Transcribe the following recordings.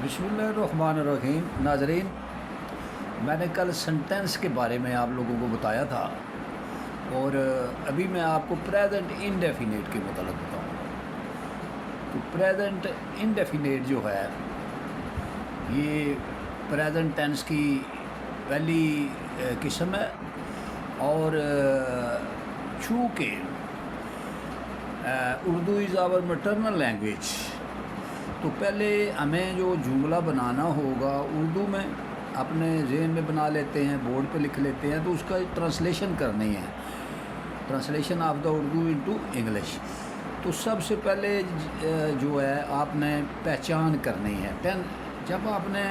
बिस्मिल्लाहिर्रहमानिर्रहीम। नाज़रीन, मैंने कल सेंटेंस के बारे में आप लोगों को बताया था और अभी मैं आपको प्रेजेंट इंडेफिनेट के मतलब बताऊंगा। तो प्रेजेंट इंडेफिनेट जो है ये प्रेजेंट टेंस की पहली किस्म है और चूँकि Urdu is our maternal language, तो पहले हमें जो जुमला बनाना होगा उर्दू में अपने ज़हन में बना लेते हैं, बोर्ड पे लिख लेते हैं, तो उसका ट्रांसलेशन करनी है, translation of the Urdu into English. तो सबसे पहले जो है आपने पहचान करनी है। जब आपने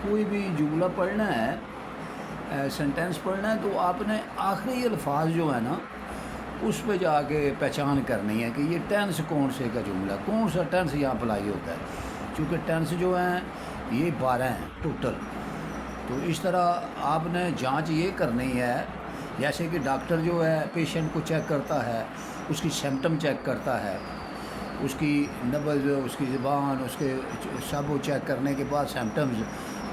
कोई भी जुमला पढ़ना है, सेंटेंस पढ़ना है, तो आपने आखिरी अल्फाज जो है ना उस पे जाके पहचान करनी है कि ये टेंस कौन से का जुमला, कौन सा टेंस यहाँ अप्लाई होता है। क्योंकि टेंस जो हैं ये 12 हैं टोटल। तो इस तरह आपने जांच ये करनी है, जैसे कि डॉक्टर जो है पेशेंट को चेक करता है, उसकी सिम्टम चेक करता है, उसकी नब्ज़, उसकी ज़ुबान, उसके सब वो चेक करने के बाद सिम्टम्स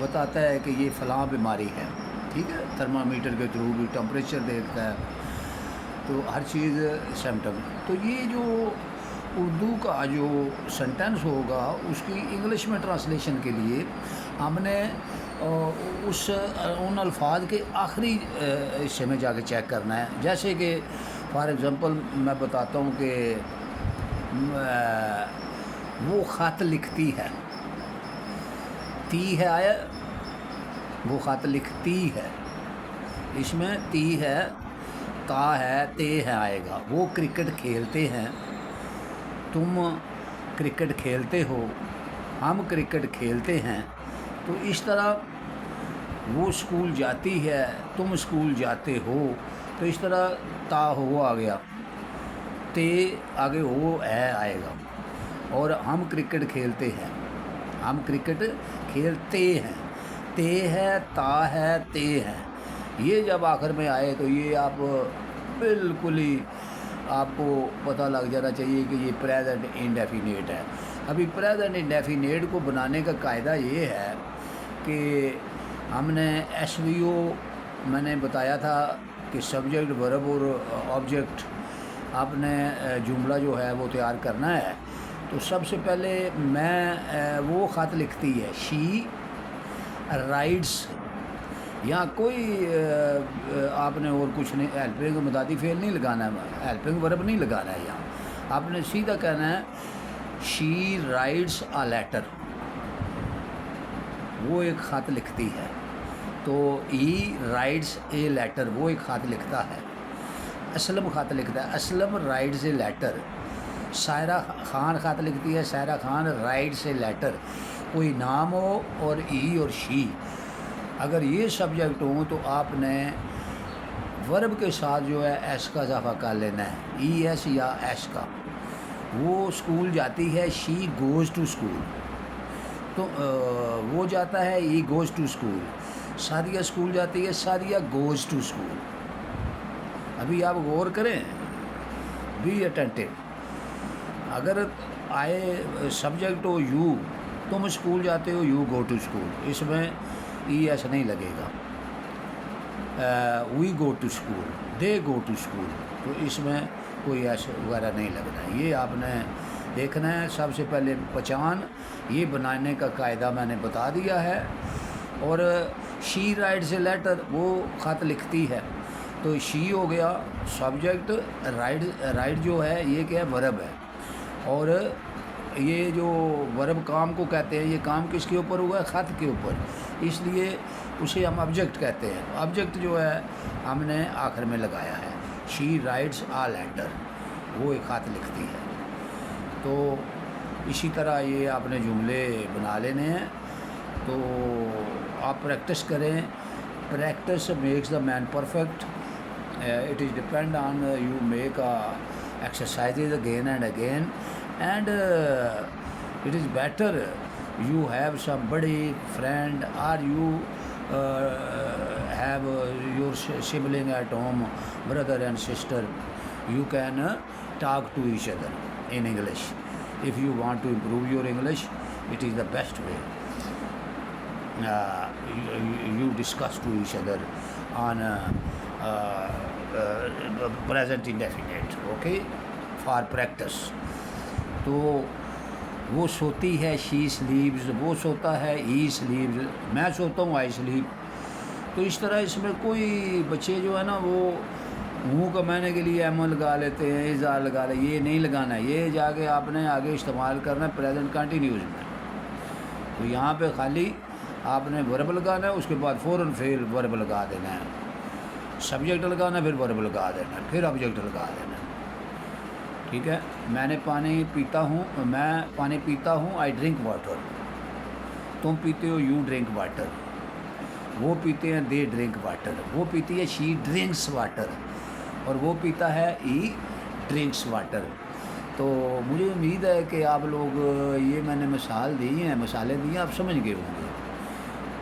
बताता है कि ये फ़लाँ बीमारी है। ठीक है, थर्मामीटर के थ्रू भी टेम्परेचर देखता है, तो हर चीज़ सिम्टम। तो ये जो उर्दू का जो सेंटेंस होगा उसकी इंग्लिश में ट्रांसलेशन के लिए हमने उन अल्फाज के आखिरी हिस्से में जाके चेक करना है। जैसे कि फॉर एग्ज़ाम्पल मैं बताता हूँ कि वो ख़त लिखती है, ती है आया, वो ख़त लिखती है, इसमें ती है, ता है, ते है आएगा। वो क्रिकेट खेलते हैं, तुम क्रिकेट खेलते हो, हम क्रिकेट खेलते हैं। तो इस तरह वो स्कूल जाती है, तुम स्कूल जाते हो, तो इस तरह ता हो आ गया, ते आगे हो है आएगा। और हम क्रिकेट खेलते हैं, हम क्रिकेट खेलते हैं, ते है, ता है, ते है। ये जब आखिर में आए तो ये आप बिल्कुल ही आपको पता लग जाना चाहिए कि ये प्रेजेंट इंडेफिनेट है। अभी प्रेजेंट इंडेफिनेट को बनाने का कायदा ये है कि हमने एसवीओ मैंने बताया था कि सब्जेक्ट, वर्ब और ऑब्जेक्ट आपने जुमला जो है वो तैयार करना है। तो सबसे पहले मैं वो ख़त लिखती है, शी राइड्स। यहाँ कोई आपने और कुछ नहीं, हेल्पिंग मुदादी फेल नहीं लगाना है, हेल्पिंग वर्ब नहीं लगाना है। यहाँ आपने सीधा कहना है शी राइट्स अ लेटर, वो एक ख़त लिखती है। तो ही राइट्स ए लेटर, वो एक ख़त लिखता है। असलम ख़त लिखता है, Aslam writes a letter. Saira Khan ख़त लिखती है, Saira Khan writes a letter. कोई नाम हो और ई और शी, अगर ये सब्जेक्ट हो तो आपने वर्ब के साथ जो है एस का इजाफा कर लेना है, ई एस या एस का। वो स्कूल जाती है, शी गोज़ टू स्कूल, तो वो जाता है, he goes to school. Sadia school जाती है, सादिया गोज़ टू स्कूल। अभी आप गौर करें, बी अटेंटिव। अगर आए सब्जेक्ट हो यू, तुम स्कूल जाते हो, यू गो टू स्कूल, इसमें ई एस नहीं लगेगा। We go to school, they go to school, तो इसमें कोई एस वगैरह नहीं लगना। ये आपने देखना है। सबसे पहले पहचान ये बनाने का कायदा मैंने बता दिया है। और शी राइट्स ए लेटर, वो ख़त लिखती है, तो शी हो गया सब्जेक्ट, राइट जो है ये क्या है, वर्ब है। और ये जो वर्ब काम को कहते हैं, ये काम किसके ऊपर हुआ है, ख़त के ऊपर, इसलिए उसे हम ऑब्जेक्ट कहते हैं। ऑब्जेक्ट जो है हमने आखिर में लगाया है, शी राइट्स आ लेटर, वो एक ख़त लिखती है। तो इसी तरह ये आपने जुमले बना लेने हैं। तो आप प्रैक्टिस करें, practice makes the man perfect. It is depend on you make exercises again and again, and it is better you have somebody friend, or you have your sibling at home, brother and sister, you can talk to each other in English. if you want to improve your English, it is the best way. You discuss to each other on present indefinite, okay, for practice. تو وہ سوتی ہے she sleeps, وہ سوتا ہے he sleeps, میں سوتا ہوں I sleep. تو اس طرح اس میں کوئی بچے جو ہے نا وہ منہ کمانے کے لیے ایم لگا لیتے ہیں, اذا لگا لے, یہ نہیں لگانا ہے, یہ جا کے آپ نے آگے استعمال کرنا ہے پریزنٹ کنٹینیوس میں. تو یہاں پہ خالی آپ نے ورب لگانا ہے, اس کے بعد فوراً پھر ورب لگا دینا ہے, سبجیکٹ لگانا ہے, پھر ورب لگا دینا ہے, پھر آبجیکٹ لگا دینا ہے. ٹھیک ہے. میں پانی پیتا ہوں آئی ڈرنک واٹر. تم پیتے ہو یو ڈرنک واٹر. وہ پیتے ہیں دے ڈرنک واٹر. وہ پیتی ہے شی ڈرنکس واٹر, اور وہ پیتا ہے ای ڈرنکس واٹر. تو مجھے امید ہے کہ آپ لوگ یہ میں نے مثالیں دی ہیں, آپ سمجھ گئے ہوں گے.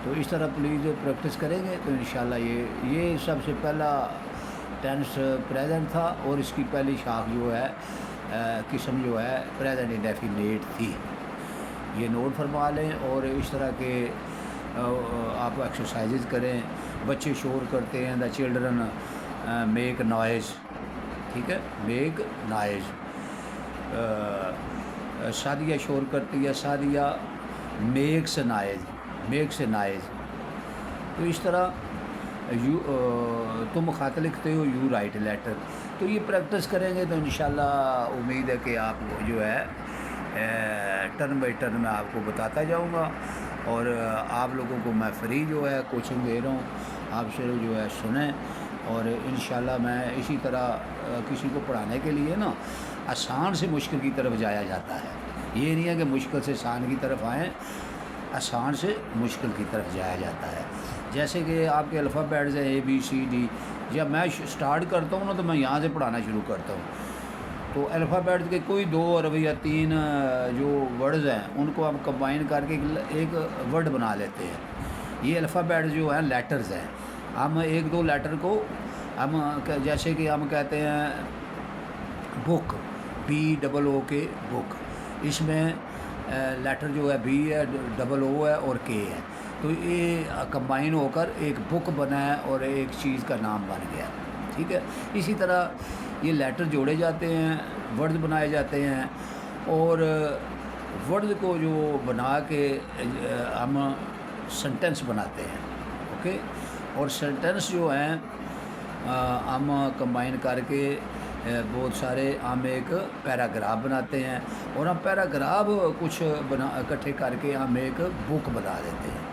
تو اس طرح پلیز پریکٹس کریں گے تو انشاءاللہ یہ سب سے پہلا ٹینس پریزنٹ تھا, اور اس کی پہلی شاخ جو ہے قسم جو ہے پریزنٹ انڈیفینیٹ تھی. یہ نوٹ فرما لیں, اور اس طرح کے آپ ایکسرسائزز کریں. بچے شور کرتے ہیں, دا چلڈرن میک نوائز. ٹھیک ہے, میک نوائز. سعدیہ شور کرتی ہے, سعدیہ میکس نوائز. تو اس طرح تم خط لکھتے ہو یو رائٹ لیٹر. تو یہ پریکٹس کریں گے تو انشاءاللہ امید ہے کہ آپ کو جو ہے ٹرن بائی ٹرن میں آپ کو بتاتا جاؤں گا, اور آپ لوگوں کو میں فری جو ہے کوچنگ دے رہا ہوں, آپ سے جو ہے سنیں. اور انشاءاللہ میں اسی طرح کسی کو پڑھانے کے لیے نا آسان سے مشکل کی طرف جایا جاتا ہے. یہ نہیں ہے کہ مشکل سے آسان کی طرف آئیں, آسان سے مشکل کی طرف جایا جاتا ہے. جیسے کہ آپ کے الفابیٹس ہیں ABCD, جب میں سٹارٹ کرتا ہوں نا تو میں یہاں سے پڑھانا شروع کرتا ہوں. تو الفابیٹس کے کوئی 2 اور یا 3 جو ورڈز ہیں ان کو ہم کمبائن کر کے ایک ورڈ بنا لیتے ہیں. یہ الفابیٹس جو ہیں لیٹرز ہیں. ہم 1-2 لیٹر کو ہم جیسے کہ ہم کہتے ہیں بک, BOOK بک. اس میں لیٹر جو ہے B ہے, OO ہے اور K ہے. تو یہ کمبائن ہو کر ایک بک بنا ہے اور ایک چیز کا نام بن گیا. ٹھیک ہے. اسی طرح یہ لیٹر جوڑے جاتے ہیں, ورڈز بنائے جاتے ہیں, اور ورڈز کو جو بنا کے ہم سنٹنس بناتے ہیں. اوکے. اور سنٹنس جو ہیں ہم کمبائن کر کے بہت سارے ہم ایک پیراگراف بناتے ہیں, اور ہم پیراگراف کچھ اکٹھے کر کے ہم ایک بک بنا دیتے ہیں.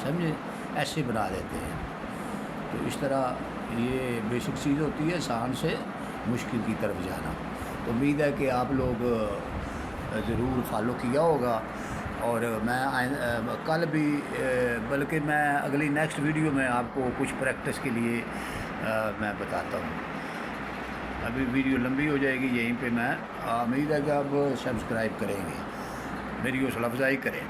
سمجھے, ایسے بنا دیتے ہیں. تو اس طرح یہ بیسک چیز ہوتی ہے, آسان سے مشکل کی طرف جانا. تو امید ہے کہ آپ لوگ ضرور فالو کیا ہوگا, اور میں کل بھی بلکہ میں اگلی نیکسٹ ویڈیو میں آپ کو کچھ پریکٹس کے لیے میں بتاتا ہوں. ابھی ویڈیو لمبی ہو جائے گی, یہیں پہ میں امید ہے کہ آپ سبسکرائب کریں گے, میری حوصلہ افزائی کریں.